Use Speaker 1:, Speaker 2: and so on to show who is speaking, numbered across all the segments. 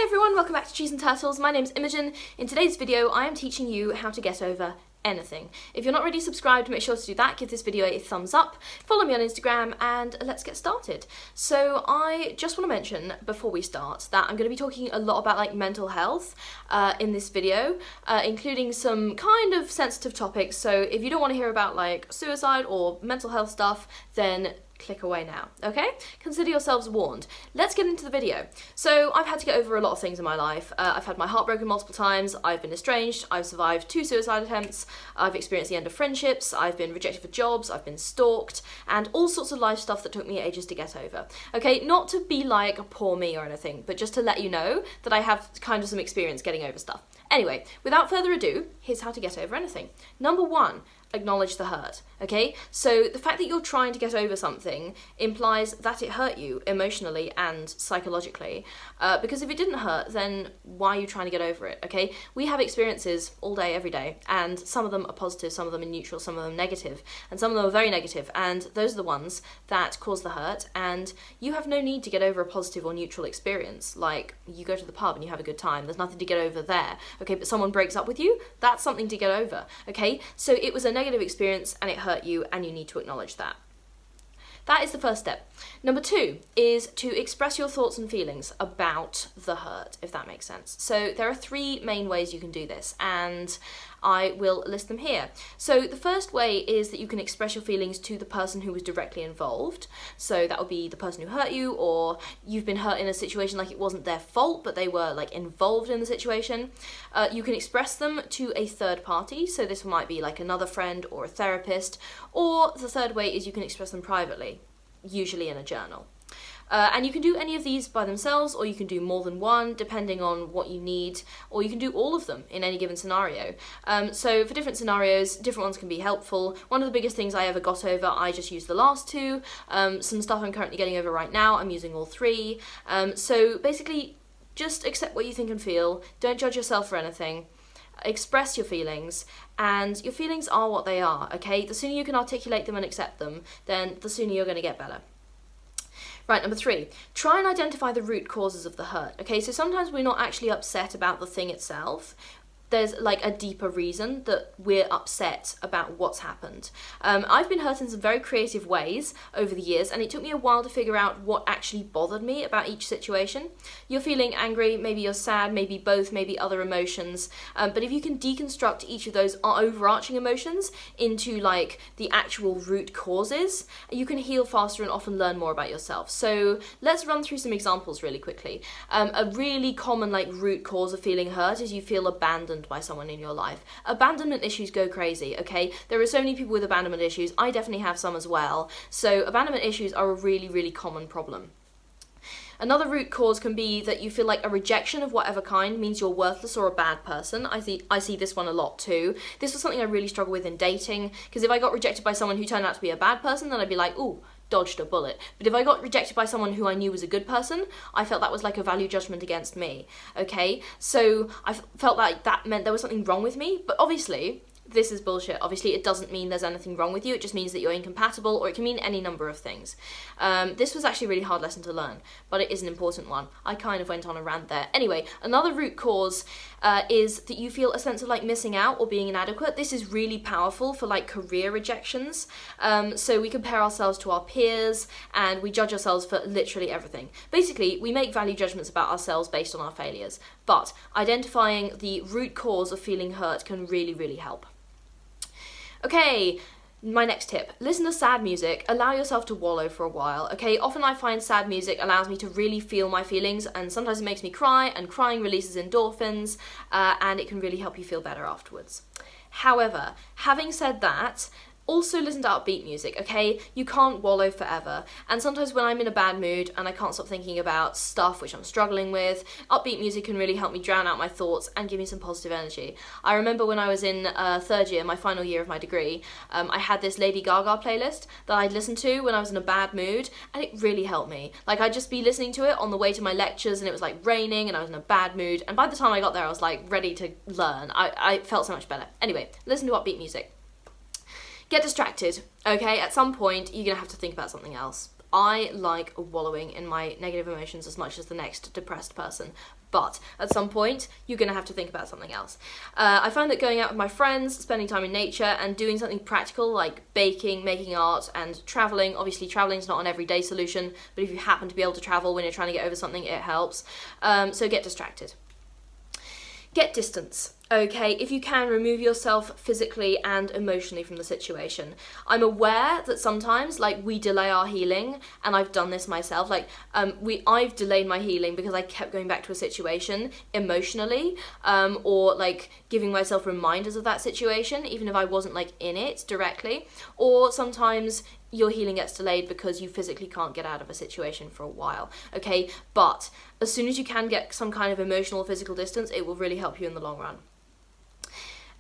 Speaker 1: everyone, welcome back to Cheese and Turtles. My name's Imogen. In today's video, I am teaching you how to get over anything. If you're not already subscribed, make sure to do that. Give this video a thumbs up, follow me on Instagram, and let's get started. So I just want to mention before we start that I'm going to be talking a lot about mental health in this video, including some kind of sensitive topics. So if you don't want to hear about suicide or mental health stuff, then click away now, okay? Consider yourselves warned. Let's get into the video. So I've had to get over a lot of things in my life. I've had my heart broken multiple times, I've been estranged, I've survived 2 suicide attempts, I've experienced the end of friendships, I've been rejected for jobs, I've been stalked, and all sorts of life stuff that took me ages to get over. Okay, not to be like poor me or anything, but just to let you know that I have kind of some experience getting over stuff. Anyway, without further ado, here's how to get over anything. Number 1, acknowledge the hurt, okay? So the fact that you're trying to get over something implies that it hurt you emotionally and psychologically, because if it didn't hurt, then why are you trying to get over it, okay? We have experiences all day, every day, and some of them are positive, some of them are neutral, some of them negative, and some of them are very negative, and those are the ones that cause the hurt, and you have no need to get over a positive or neutral experience. Like, you go to the pub and you have a good time, there's nothing to get over there, okay? But someone breaks up with you, that's something to get over, okay? So it was a negative experience and it hurt you, and you need to acknowledge that. That is the first step. Number 2 is to express your thoughts and feelings about the hurt, if that makes sense. So there are 3 main ways you can do this, and I will list them here. So the first way is that you can express your feelings to the person who was directly involved. So that would be the person who hurt you, or you've been hurt in a situation like it wasn't their fault, but they were involved in the situation. You can express them to a third party. So this might be another friend or a therapist, or the third way is you can express them privately, usually in a journal. And you can do any of these by themselves, or you can do more than one, depending on what you need, or you can do all of them in any given scenario. So for different scenarios, different ones can be helpful. One of the biggest things I ever got over, I just used the last 2. Some stuff I'm currently getting over right now, I'm using all 3. So basically, just accept what you think and feel. Don't judge yourself for anything. Express your feelings, and your feelings are what they are, okay? The sooner you can articulate them and accept them, then the sooner you're going to get better. Right, number 3, try and identify the root causes of the hurt, okay? So sometimes we're not actually upset about the thing itself. There's a deeper reason that we're upset about what's happened. I've been hurt in some very creative ways over the years, and it took me a while to figure out what actually bothered me about each situation. You're feeling angry, maybe you're sad, maybe both, maybe other emotions, but if you can deconstruct each of those overarching emotions into the actual root causes, you can heal faster and often learn more about yourself. So let's run through some examples really quickly. A really common root cause of feeling hurt is you feel abandoned by someone in your life. Abandonment issues go crazy, okay? There are so many people with abandonment issues. I definitely have some as well. So abandonment issues are a really, really common problem. Another root cause can be that you feel a rejection of whatever kind means you're worthless or a bad person. I see this one a lot too. This was something I really struggle with in dating, because if I got rejected by someone who turned out to be a bad person, then I'd be like, ooh, dodged a bullet. But if I got rejected by someone who I knew was a good person, I felt that was a value judgment against me, okay? So I felt that meant there was something wrong with me, but obviously, this is bullshit. Obviously, it doesn't mean there's anything wrong with you. It just means that you're incompatible, or it can mean any number of things. This was actually a really hard lesson to learn, but it is an important one. I kind of went on a rant there. Anyway, another root cause is that you feel a sense of missing out or being inadequate. This is really powerful for career rejections. So we compare ourselves to our peers, and we judge ourselves for literally everything. Basically, we make value judgments about ourselves based on our failures, but identifying the root cause of feeling hurt can really, really help. Okay, my next tip, listen to sad music, allow yourself to wallow for a while, okay? Often I find sad music allows me to really feel my feelings, and sometimes it makes me cry, and crying releases endorphins, and it can really help you feel better afterwards. However, having said that, also listen to upbeat music, okay? You can't wallow forever. And sometimes when I'm in a bad mood and I can't stop thinking about stuff which I'm struggling with, upbeat music can really help me drown out my thoughts and give me some positive energy. I remember when I was in 3rd year, my final year of my degree, I had this Lady Gaga playlist that I'd listen to when I was in a bad mood, and it really helped me. I'd just be listening to it on the way to my lectures, and it was raining and I was in a bad mood, and by the time I got there I was ready to learn. I felt so much better. Anyway, listen to upbeat music. Get distracted, okay? At some point, you're going to have to think about something else. I like wallowing in my negative emotions as much as the next depressed person. But at some point, you're going to have to think about something else. I find that going out with my friends, spending time in nature, and doing something practical like baking, making art, and travelling. Obviously, travelling is not an everyday solution, but if you happen to be able to travel when you're trying to get over something, it helps. So get distracted. Get distance. Okay, if you can, remove yourself physically and emotionally from the situation. I'm aware that sometimes, like, we delay our healing, and I've done this myself. Like, I've delayed my healing because I kept going back to a situation emotionally, or like giving myself reminders of that situation, even if I wasn't like in it directly. Or sometimes your healing gets delayed because you physically can't get out of a situation for a while. Okay, but as soon as you can get some kind of emotional or physical distance, it will really help you in the long run.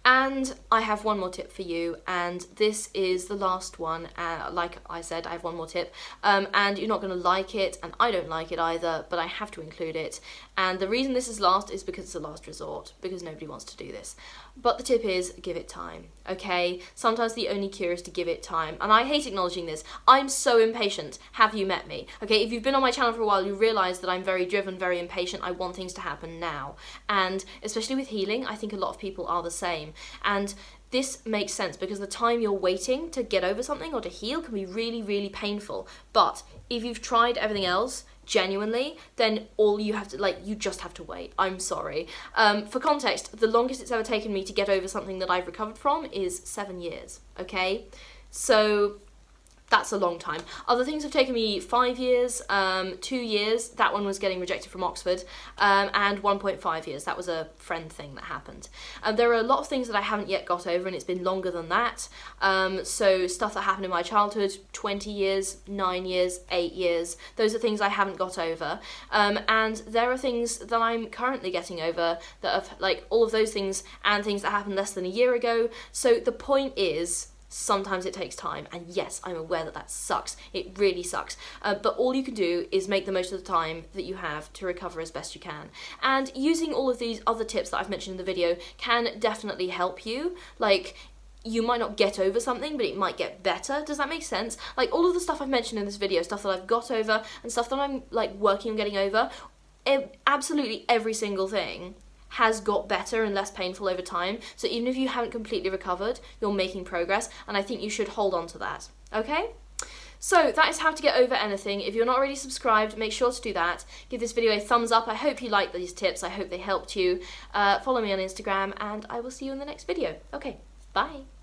Speaker 1: And I have one more tip for you, and this is the last one. Like I said, I have one more tip, and you're not going to like it, and I don't like it either, but I have to include it. And the reason this is last is because it's a last resort, because nobody wants to do this. But the tip is, give it time, okay? Sometimes the only cure is to give it time, and I hate acknowledging this. I'm so impatient. Have you met me? Okay, if you've been on my channel for a while, you realise that I'm very driven, very impatient. I want things to happen now. And especially with healing, I think a lot of people are the same. And this makes sense because the time you're waiting to get over something or to heal can be really, really painful. But if you've tried everything else genuinely, then all you have to, like, you just have to wait. I'm sorry. For context, the longest it's ever taken me to get over something that I've recovered from is 7 years, okay? So that's a long time. Other things have taken me 5 years, 2 years. That one was getting rejected from Oxford, and 1.5 years. That was a friend thing that happened. There are a lot of things that I haven't yet got over, and it's been longer than that. So stuff that happened in my childhood, 20 years, 9 years, 8 years. Those are things I haven't got over. And there are things that I'm currently getting over that have, like, all of those things and things that happened less than a year ago. So the point is, sometimes it takes time, and yes, I'm aware that that sucks. It really sucks. But all you can do is make the most of the time that you have to recover as best you can. And using all of these other tips that I've mentioned in the video can definitely help you. Like, you might not get over something, but it might get better. Does that make sense? Like, all of the stuff I've mentioned in this video, stuff that I've got over and stuff that I'm, like, working on getting over, absolutely every single thing has got better and less painful over time. So even if you haven't completely recovered, you're making progress, and I think you should hold on to that, okay? So that is how to get over anything. If you're not already subscribed, make sure to do that. Give this video a thumbs up. I hope you liked these tips. I hope they helped you. Follow me on Instagram, and I will see you in the next video. Okay, bye.